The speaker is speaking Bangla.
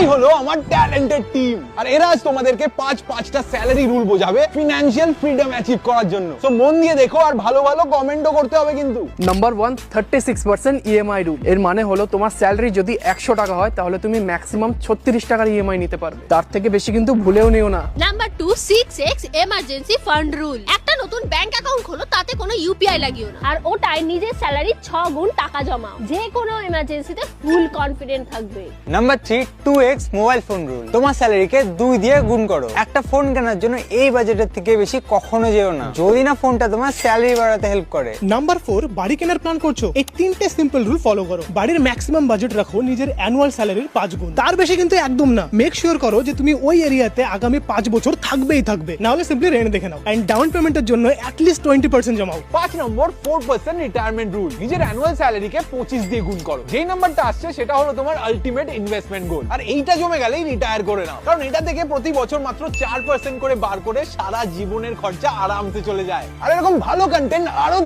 এরাই হলো আমার ট্যালেন্টেড টিম, আর এরা আজ তোমাদেরকে পাঁচটা স্যালারি রুল বোঝাবে ফিনান্সিয়াল ফ্রিডম অ্যাচিভ করার জন্য। তো মন দিয়ে দেখো আর ভালো ভালো কমেন্টও করতে হবে কিন্তু। Number 1, 36% EMI rule. এর মানে হলো তোমার স্যালারি যদি 100 টাকা হয় তাহলে তুমি ম্যাক্সিমাম 36 টাকার ইএমআই নিতে পারবে, তার থেকে বেশি কিন্তু ভুলেও নিও না। Number 2, 6x emergency fund rule. একটা নতুন ব্যাংক অ্যাকাউন্ট খোলো, তাতে কোনো ইউপিআই লাগিও না, আর ওটাই নিজের স্যালারির 6 গুণ টাকা জমাও। যে কোনো এমার্জেন্সিতে ফুল কনফিডেন্ট থাকবে। Number 3, 2x mobile phone rule. তোমার স্যালারিকে 2 দিয়ে গুণ করো। একটা ফোন কেনার জন্য এই বাজেটের থেকে বেশি কখনো যেও না, যদি না ফোনটা তোমার স্যালারি বাড়াতে হেল্প করে। নাম্বার 4, বাড়ি কেনার প্ল্যান করছো, এই 3টে সিম্পল রুল ফলো করো। বাড়ির ম্যাক্সিমাম বাজেট রাখো নিজের অ্যানুয়াল স্যালারির 5 গুণ, তার বেশি কিন্তু একদম না। মেক শিওর করো যে তুমি ওই এরিয়াতে আগামী 5 বছর থাকবে, না হলে সিম্পলি রেন্ট দেখে নাও। এন্ড ডাউন পেমেন্টের জন্য অ্যাটলিস্ট 20% জমাও। 5 নম্বর 4% রিটায়ারমেন্ট রুল। নিজের অ্যানুয়াল স্যালারিকে 25 দিয়ে গুণ করো। যেই নাম্বারটা আসছে সেটা হলো তোমার আলটিমেট ইনভেস্টমেন্ট গোল, আর এইটা জমে গেলেই রিটায়ার করে নাও, কারণ এটা থেকে প্রতি বছর মাত্র 4% করে বার করে সারা জীবনের খরচা আরামসে চলে যায়। আর এরকম ভালো কন্টেন্ট আরো